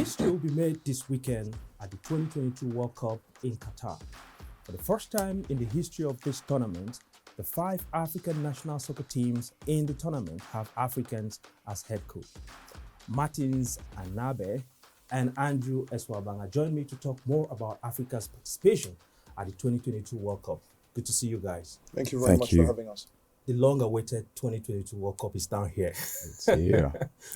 History will be made this weekend at the 2022 World Cup in Qatar. For the first time in the history of this tournament, the 5 African national soccer teams in the tournament have Africans as head coach. Martins Anabe and Andrew Eswabanga join me to talk more about Africa's participation at the 2022 World Cup. Good to see you guys. Thank you very much for having us. The long-awaited 2022 World Cup is down here. It's here.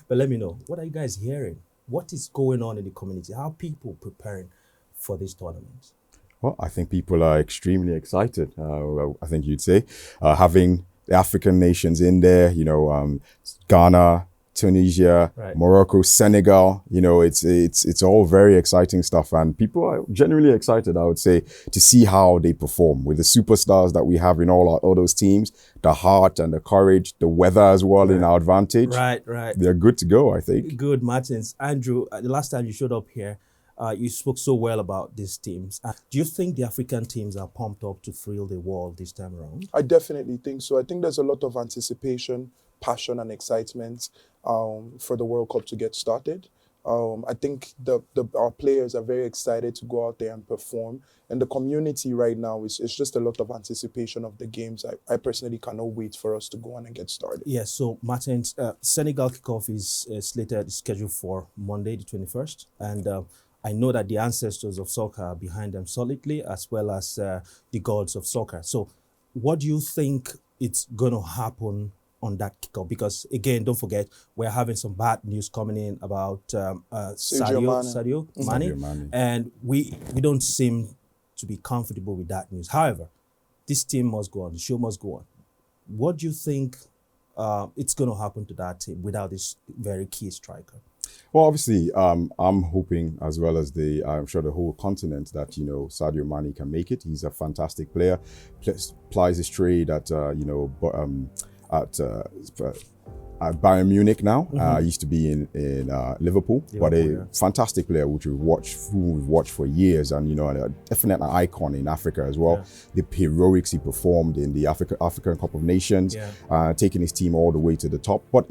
But let me know, what are you guys hearing? What is going on in the community? How are people preparing for this tournament? Well, I think people are extremely excited. I think you'd say having the African nations in there, Ghana, Tunisia, right, Morocco, Senegal, it's all very exciting stuff. And people are generally excited, I would say, to see how they perform with the superstars that we have in all those teams, the heart and the courage, the weather as well, right, in our advantage. Right. They're good to go, I think. Good, Martins. Andrew, the last time you showed up here, you spoke so well about these teams. Do you think the African teams are pumped up to thrill the world this time around? I definitely think so. I think there's a lot of anticipation, passion and excitement for the World Cup to get started. I think our players are very excited to go out there and perform. And the community right now is just a lot of anticipation of the games. I personally cannot wait for us to go on and get started. Yeah, so Martins, Senegal kickoff is scheduled for Monday the 21st. And I know that the ancestors of soccer are behind them solidly, as well as the gods of soccer. So what do you think it's going to happen on that kickoff? Because again, don't forget, we're having some bad news coming in about Sadio Mane. And we don't seem to be comfortable with that news. However, this team must go on, the show must go on. What do you think it's going to happen to that team without this very key striker? Well, obviously, I'm hoping, as well as I'm sure the whole continent, that, Sadio Mane can make it. He's a fantastic player, plies his trade at Bayern Munich now. Used to be in Liverpool, but a fantastic player which we've watched for years, and a definite icon in Africa as well. Yeah. The heroics he performed in the African Cup of Nations, taking his team all the way to the top. But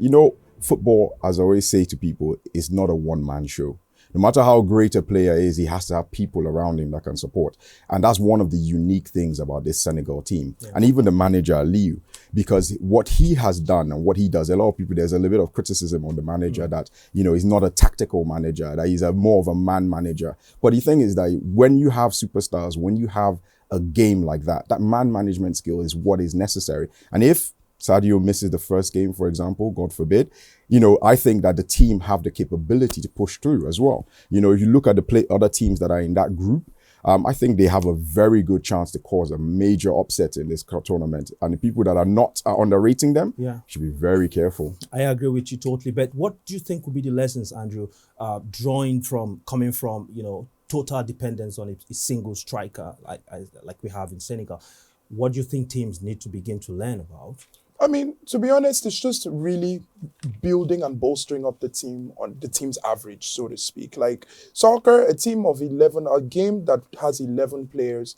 football, as I always say to people, is not a one-man show. No matter how great a player is, he has to have people around him that can support. And that's one of the unique things about this Senegal team. Yeah. And even the manager, Aliou, because what he has done and what he does, a lot of people, there's a little bit of criticism on the manager that, he's not a tactical manager, that he's more of a man manager. But the thing is that when you have superstars, when you have a game like that, that man management skill is what is necessary. And if Sadio misses the first game, for example, God forbid, I think that the team have the capability to push through as well. If you look at the other teams that are in that group, I think they have a very good chance to cause a major upset in this tournament. And the people that are underrating them should be very careful. I agree with you totally. But what do you think will be the lessons, Andrew, coming from, total dependence on a single striker like we have in Senegal? What do you think teams need to begin to learn about? I mean, to be honest, it's just really building and bolstering up the team on the team's average, so to speak. Like soccer, a team of 11, a game that has 11 players,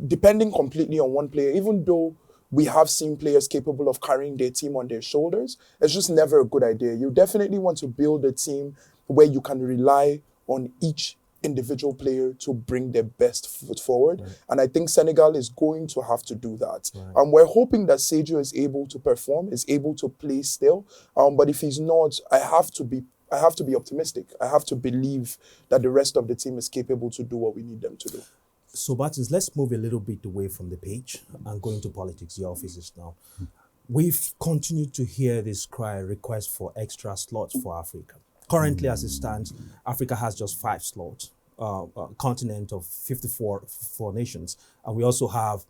depending completely on one player, even though we have seen players capable of carrying their team on their shoulders, it's just never a good idea. You definitely want to build a team where you can rely on each individual player to bring their best foot forward. Right. And I think Senegal is going to have to do that. Right. And we're hoping that Sadio is able to perform, is able to play still. But if he's not, I have to be optimistic. I have to believe that the rest of the team is capable to do what we need them to do. So, Martins, let's move a little bit away from the page and go into politics, your offices now. We've continued to hear this request for extra slots for Africa. Currently, as it stands, Africa has just 5 slots, a continent of 54 nations. And we also have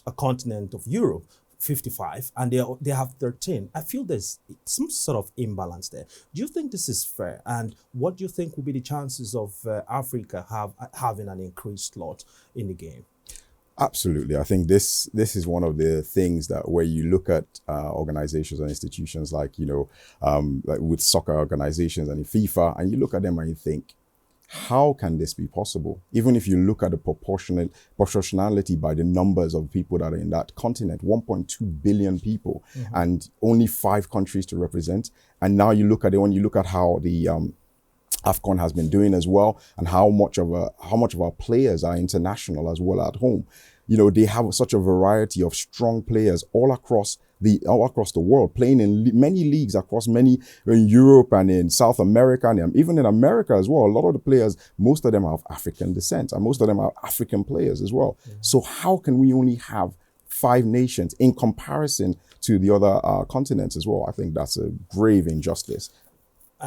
a continent of Europe, 55, and they have 13. I feel there's some sort of imbalance there. Do you think this is fair? And what do you think will be the chances of Africa having an increased slot in the game? Absolutely. I think this is one of the things that where you look at organizations and institutions like with soccer organizations and in FIFA, and you look at them and you think, how can this be possible? Even if you look at the proportionality by the numbers of people that are in that continent, 1.2 billion people, and only 5 countries to represent. And now you look at it, when you look at how the AFCON has been doing as well, and how much of our players are international as well at home. You know, they have such a variety of strong players all across the world, playing in many leagues across in Europe and in South America, and even in America as well. A lot of the players, most of them are of African descent, and most of them are African players as well. So how can we only have 5 nations in comparison to the other continents as well? I think that's a grave injustice.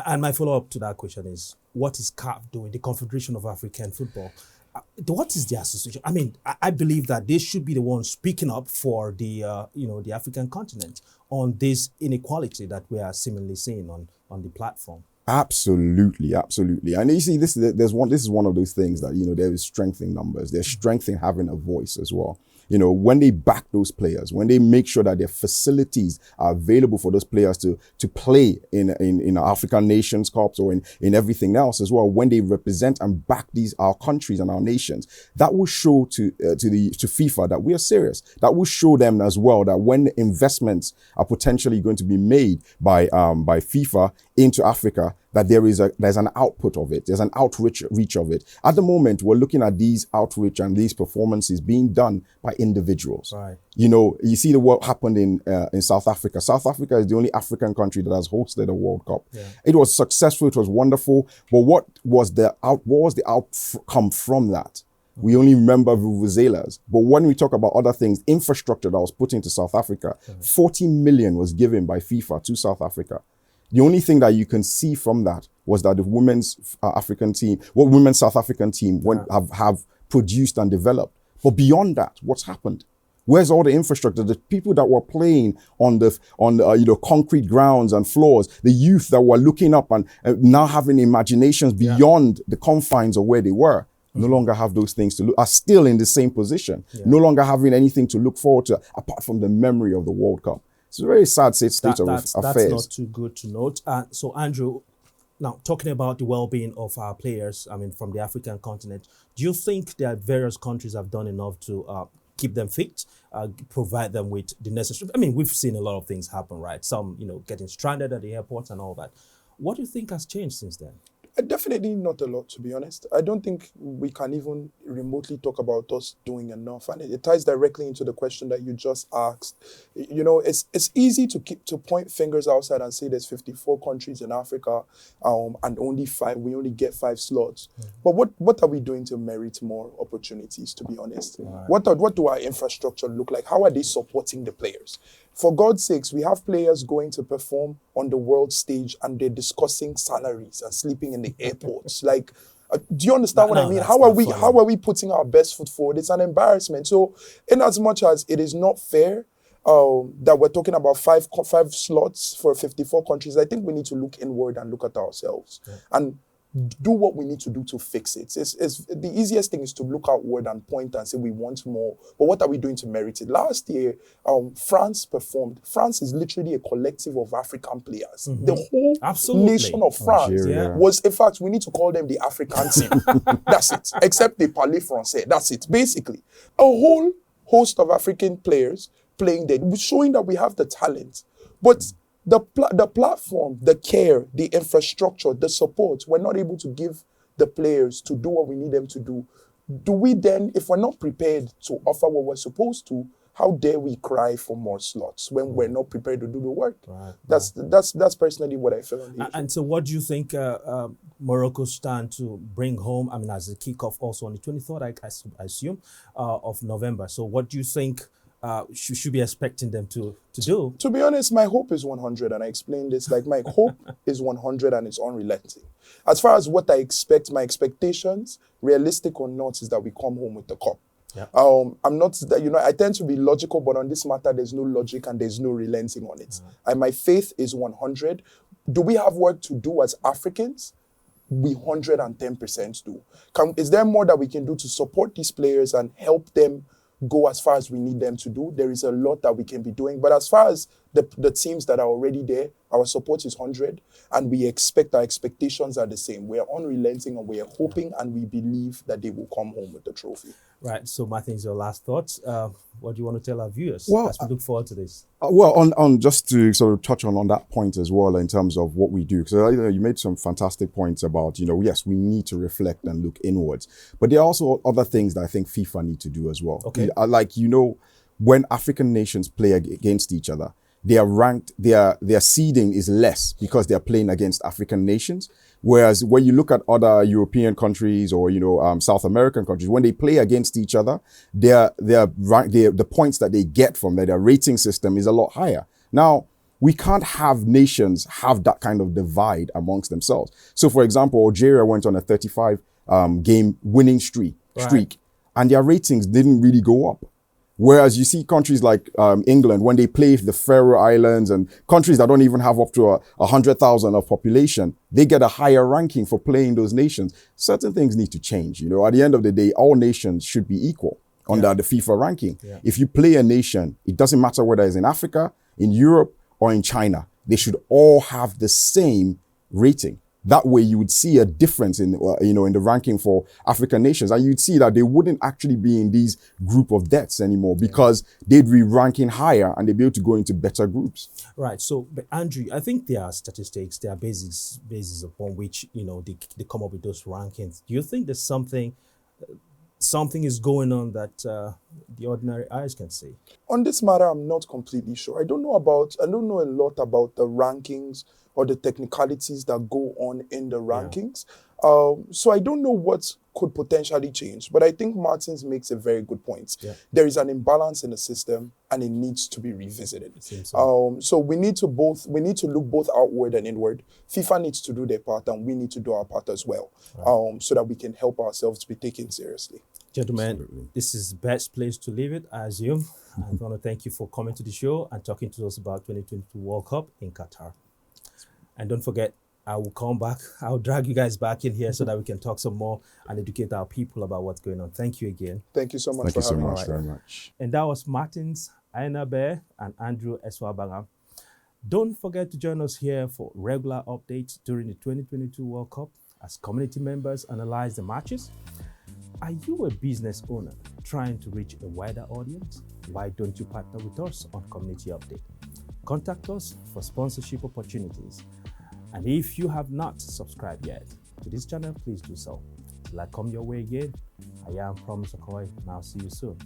And my follow-up to that question is, what is CAF doing, the Confederation of African Football? What is the association? I mean, I believe that they should be the ones speaking up for the the African continent on this inequality that we are seemingly seeing on the platform. Absolutely. And you see, this is one of those things that, there is strength in numbers. There's strength in having a voice as well. When they back those players, when they make sure that their facilities are available for those players to play in African Nations Cups or in everything else as well, when they represent and back our countries and our nations, that will show to FIFA that we are serious. That will show them as well that when investments are potentially going to be made by FIFA into Africa, that there's an output of it. There's an outreach of it. At the moment, we're looking at these outreach and these performances being done by individuals. Right. You see what happened in South Africa. South Africa is the only African country that has hosted a World Cup. Yeah. It was successful. It was wonderful. But what was the outcome from that? We only remember vuvuzelas. But when we talk about other things, infrastructure that was put into South Africa, 40 million was given by FIFA to South Africa. The only thing that you can see from that was that the women's South African team have produced and developed. But beyond that, what's happened? Where's all the infrastructure? The people that were playing on the concrete grounds and floors, the youth that were looking up and now having imaginations beyond the confines of where they were, no longer have those things to look, are still in the same position, no longer having anything to look forward to apart from the memory of the World Cup. It's a very sad state of affairs. That's not too good to note. So, Andrew, now talking about the well-being of our players, from the African continent, do you think that various countries have done enough to keep them fit, provide them with the necessary? We've seen a lot of things happen, right? Some, getting stranded at the airports and all that. What do you think has changed since then? Definitely not a lot, to be honest. I don't think we can even remotely talk about us doing enough. And it ties directly into the question that you just asked. It's easy to point fingers outside and say there's 54 countries in Africa, and we only get 5 slots. But what are we doing to merit more opportunities, to be honest? Right. What do our infrastructure look like? How are they supporting the players? For God's sakes, we have players going to perform on the world stage and they're discussing salaries and sleeping in the airports. Like, do you understand what I mean? How are we putting our best foot forward? It's an embarrassment. So, in as much as it is not fair that we're talking about 5 slots for 54 countries, I think we need to look inward and look at ourselves and do what we need to do to fix it. It's the easiest thing is to look outward and point and say we want more. But what are we doing to merit it? Last year, France performed. France is literally a collective of African players. The whole nation of France was, in fact, we need to call them the African team. That's it. Except they parlent français. That's it. Basically, a whole host of African players playing there, showing that we have the talent. But the platform, the care, the infrastructure, the support, we're not able to give the players to do what we need them to do. Do we then, if we're not prepared to offer what we're supposed to, how dare we cry for more slots when we're not prepared to do the work? Right. That's personally what I feel on the issue. And so what do you think Morocco stand to bring home, as a kickoff also on the 23rd, I assume, of November. So what do you think should be expecting them to do? To be honest, my hope is 100, and I explained this. Like, my hope is 100 and it's unrelenting. As far as what I expect, my expectations, realistic or not, is that we come home with the cup. Yeah. I'm not, I tend to be logical, but on this matter, there's no logic and there's no relenting on it. And my faith is 100. Do we have work to do as Africans? We 110% do. Is there more that we can do to support these players and help them go as far as we need them to do? There is a lot that we can be doing. But as far as the teams that are already there, our support is 100, and we expect our expectations are the same. We are unrelenting, and we are hoping and we believe that they will come home with the trophy. Right. So, Martins, your last thoughts. What do you want to tell our viewers Well, as we look forward to this? Well, on just to sort of touch on that point as well in terms of what we do, because you made some fantastic points about, yes, we need to reflect and look inwards, but there are also other things that I think FIFA need to do as well. Okay. Like, when African nations play against each other, they are ranked, their seeding is less because they are playing against African nations. Whereas when you look at other European countries or, South American countries, when they play against each other, the points that they get from their rating system is a lot higher. Now, we can't have nations have that kind of divide amongst themselves. So, for example, Algeria went on a 35 game winning streak, and their ratings didn't really go up. Whereas you see countries like England, when they play the Faroe Islands and countries that don't even have up to 100,000 of population, they get a higher ranking for playing those nations. Certain things need to change. At the end of the day, all nations should be equal under the FIFA ranking. Yeah. If you play a nation, it doesn't matter whether it's in Africa, in Europe, or in China. They should all have the same rating. That way you would see a difference in the ranking for African nations, and you'd see that they wouldn't actually be in these group of deaths anymore because they'd be ranking higher and they'd be able to go into better groups. Right. So, but Andrew, I think there are statistics, there are bases upon which, they come up with those rankings. Do you think there's something is going on that the ordinary eyes can see? On this matter, I'm not completely sure. I don't know a lot about the rankings or the technicalities that go on in the rankings. So I don't know what could potentially change, but I think Martins makes a very good point. Yeah. There is an imbalance in the system and it needs to be revisited. So we need to look both outward and inward. FIFA needs to do their part and we need to do our part as well, so that we can help ourselves to be taken seriously. Gentlemen, this is the best place to leave it, I assume. I want to thank you for coming to the show and talking to us about 2022 World Cup in Qatar. And don't forget, I will come back. I'll drag you guys back in here so that we can talk some more and educate our people about what's going on. Thank you again. Thank you so much Thank you so having much, us. very much. And that was Martins Ainabe and Andrew Eswabanga. Don't forget to join us here for regular updates during the 2022 World Cup as community members analyze the matches. Are you a business owner trying to reach a wider audience? Why don't you partner with us on Community Update? Contact us for sponsorship opportunities. And if you have not subscribed yet to this channel, please do so. Till I come your way again, I am Promise Okoy, and I'll see you soon.